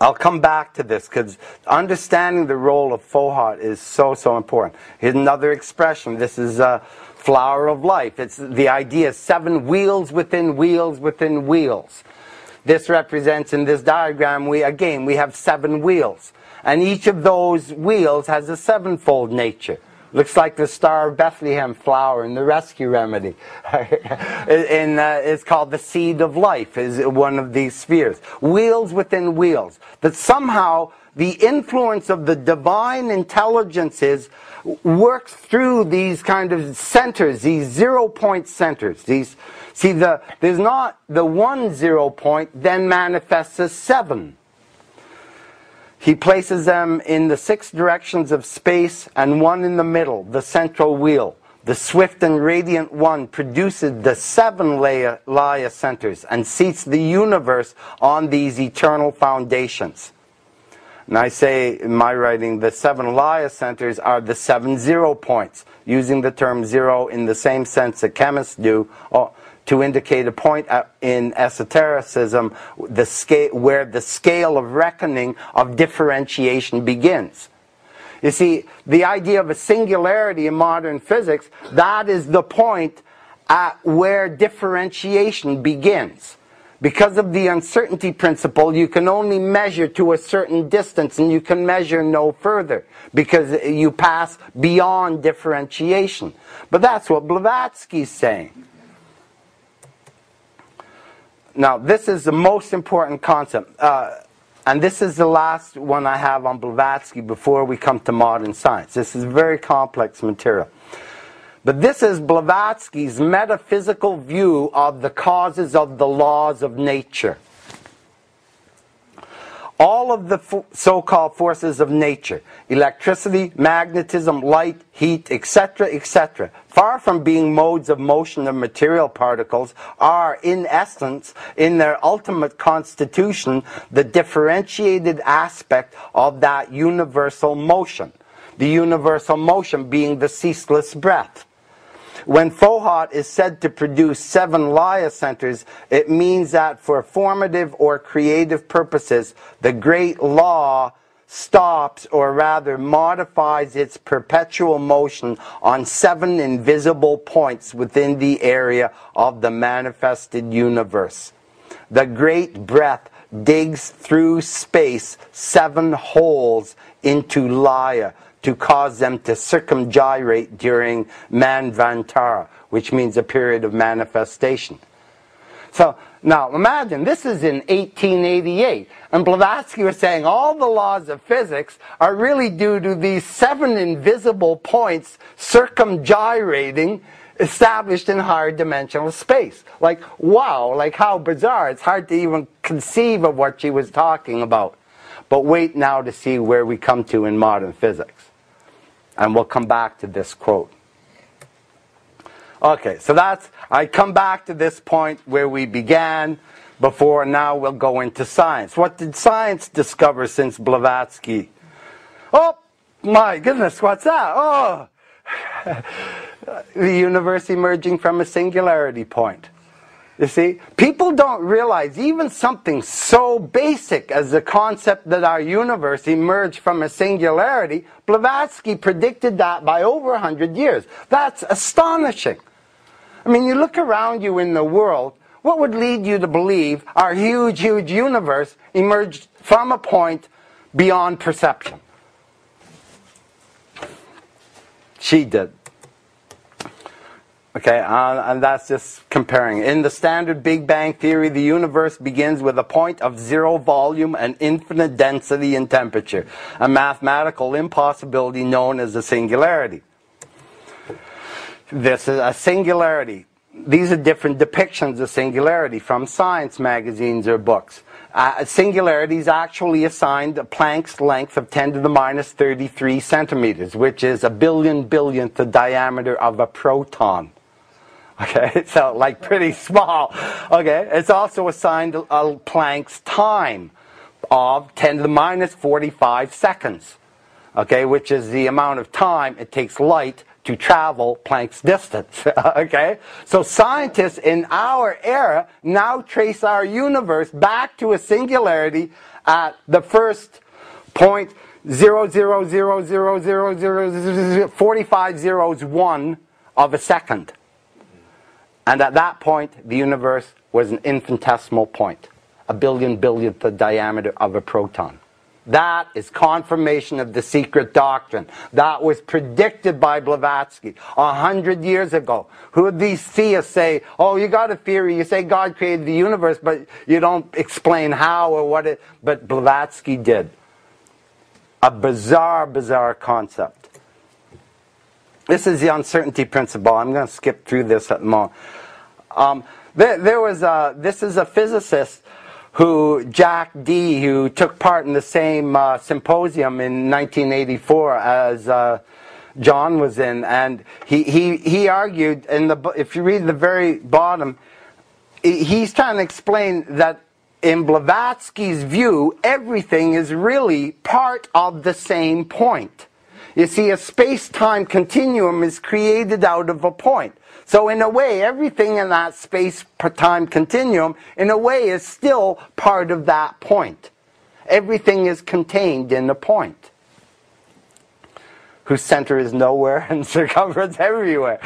I'll come back to this because understanding the role of Foucault is so important. Here's another expression. This is flower of life. It's the idea of 7 wheels within wheels within wheels. This represents, in this diagram, we have 7 wheels. And each of those wheels has a 7-fold nature. Looks like the Star of Bethlehem flower in the Rescue Remedy. It's called the seed of life, is one of these spheres. Wheels within wheels. That somehow the influence of the divine intelligences works through these kind of centers, these 0-point centers. There's not the 1 0 point then manifests as 7. He places them in the 6 directions of space and one in the middle, the central wheel. The swift and radiant one produces the 7 Laya centers and seats the universe on these eternal foundations. And I say in my writing, the 7 Laya centers are the 7 0 points, using the term 0 in the same sense that chemists do, to indicate a point in esotericism, where the scale of reckoning of differentiation begins. You see, the idea of a singularity in modern physics, that is the point at where differentiation begins. Because of the uncertainty principle, you can only measure to a certain distance and you can measure no further because you pass beyond differentiation. But that's what Blavatsky is saying. Now, this is the most important concept, and this is the last one I have on Blavatsky before we come to modern science. This is very complex material. But this is Blavatsky's metaphysical view of the causes of the laws of nature. All of the so-called forces of nature, electricity, magnetism, light, heat, etc., etc., far from being modes of motion of material particles, are, in essence, in their ultimate constitution, the differentiated aspect of that universal motion. The universal motion being the ceaseless breath. When Foucault is said to produce 7 Laya centers, it means that for formative or creative purposes, the great law stops, or rather modifies, its perpetual motion on 7 invisible points within the area of the manifested universe. The great breath digs through space 7 holes into Laya, to cause them to circumgyrate during Manvantara, which means a period of manifestation. So, now imagine, this is in 1888, and Blavatsky was saying all the laws of physics are really due to these 7 invisible points circumgyrating, established in higher dimensional space. Like, wow, like how bizarre. It's hard to even conceive of what she was talking about. But wait now to see where we come to in modern physics. And we'll come back to this quote. Okay, so I come back to this point where we began before. Now we'll go into science. What did science discover since Blavatsky? Oh, my goodness, what's that? Oh, the universe emerging from a singularity point. You see, people don't realize even something so basic as the concept that our universe emerged from a singularity. Blavatsky predicted that by over 100 years. That's astonishing. I mean, you look around you in the world, what would lead you to believe our huge, huge universe emerged from a point beyond perception? She did. Okay, and that's just comparing. In the standard Big Bang theory, the universe begins with a point of 0 volume and infinite density and temperature, a mathematical impossibility known as a singularity. This is a singularity. These are different depictions of singularity from science magazines or books. Singularity is actually assigned a Planck's length of 10 to the minus 33 centimeters, which is a billionth the diameter of a proton. Okay, so like pretty small. Okay, it's also assigned a Planck's time of 10 to the minus 45 seconds. Okay, which is the amount of time it takes light to travel Planck's distance. Okay? So scientists in our era now trace our universe back to a singularity at the first point 0.0000045 zeros 1 of a second. And at that point, the universe was an infinitesimal point, a billionth the diameter of a proton. That is confirmation of the secret doctrine. That was predicted by Blavatsky 100 years ago. Who would these theists say, oh, you got a theory, you say God created the universe, but you don't explain how or what it... But Blavatsky did. A bizarre concept. This is the uncertainty principle. I'm going to skip through this at the moment. This is a physicist Jack D., who took part in the same symposium in 1984 as John was in, and he argued, if you read the very bottom, he's trying to explain that in Blavatsky's view, everything is really part of the same point. You see, a space-time continuum is created out of a point. So in a way, everything in that space-time continuum, in a way, is still part of that point. Everything is contained in a point, whose center is nowhere and circumference everywhere.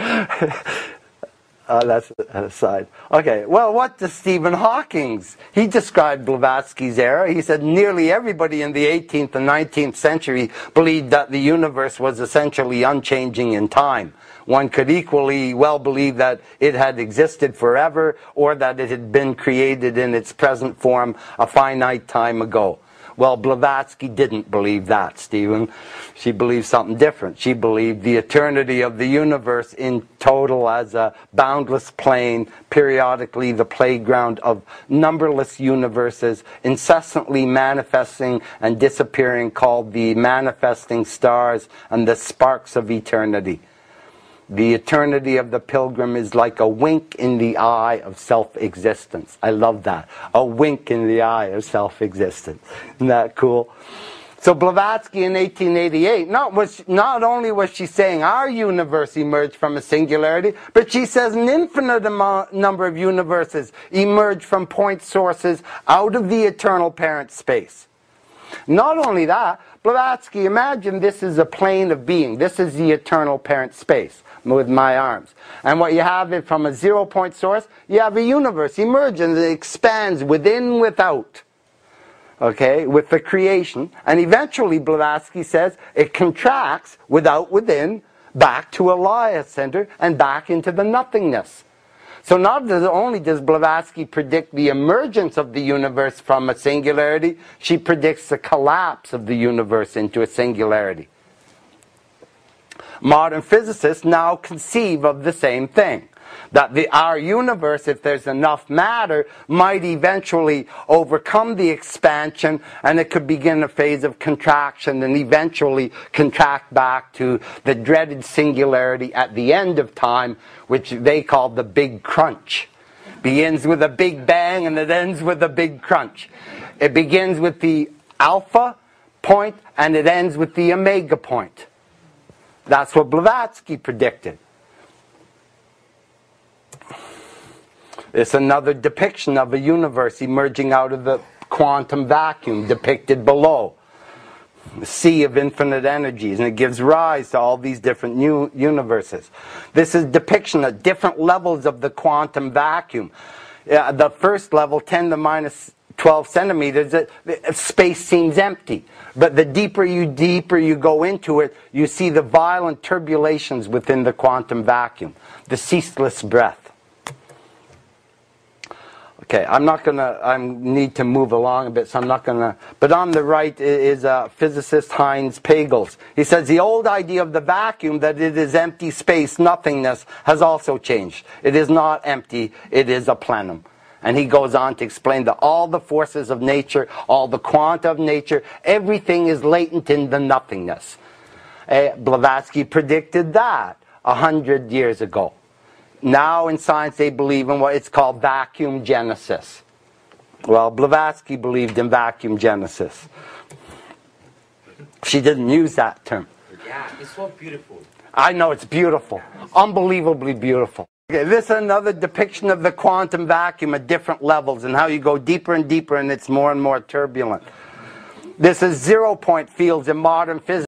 That's an aside. Okay, well, what does Stephen Hawking? He described Blavatsky's era. He said nearly everybody in the 18th and 19th century believed that the universe was essentially unchanging in time. One could equally well believe that it had existed forever, or that it had been created in its present form a finite time ago. Well, Blavatsky didn't believe that, Stephen. She believed something different. She believed the eternity of the universe in total as a boundless plane, periodically the playground of numberless universes, incessantly manifesting and disappearing, called the manifesting stars and the sparks of eternity. The eternity of the pilgrim is like a wink in the eye of self-existence. I love that. A wink in the eye of self-existence. Isn't that cool? So Blavatsky in 1888, not only was she saying our universe emerged from a singularity, but she says an infinite number of universes emerge from point sources out of the eternal parent space. Not only that, Blavatsky, imagine this is a plane of being. This is the eternal parent space with my arms. And what you have is, from a zero-point source, you have a universe emerging that expands within, without. Okay, with the creation. And eventually, Blavatsky says, it contracts without, within, back to a Laya center and back into the nothingness. So not only does Blavatsky predict the emergence of the universe from a singularity, she predicts the collapse of the universe into a singularity. Modern physicists now conceive of the same thing. That our universe, if there's enough matter, might eventually overcome the expansion, and it could begin a phase of contraction and eventually contract back to the dreaded singularity at the end of time, which they call the Big Crunch. Begins with a big bang and it ends with a big crunch. It begins with the alpha point and it ends with the omega point. That's what Blavatsky predicted. It's another depiction of a universe emerging out of the quantum vacuum depicted below. The sea of infinite energies, and it gives rise to all these different new universes. This is depiction at different levels of the quantum vacuum. The first level, 10 to the minus 12 centimeters, space seems empty. But the deeper you go into it, you see the violent turbulations within the quantum vacuum, the ceaseless breath. Okay, I need to move along a bit, so I'm not going to, but on the right is physicist Heinz Pagels. He says the old idea of the vacuum, that it is empty space, nothingness, has also changed. It is not empty, it is a plenum. And he goes on to explain that all the forces of nature, all the quanta of nature, everything is latent in the nothingness. Blavatsky predicted that 100 years ago. Now in science they believe in what it's called vacuum genesis. Well, Blavatsky believed in vacuum genesis. She didn't use that term. Yeah, it's so beautiful. I know, it's beautiful. Unbelievably beautiful. Okay, this is another depiction of the quantum vacuum at different levels and how you go deeper and deeper and it's more and more turbulent. This is zero-point fields in modern physics.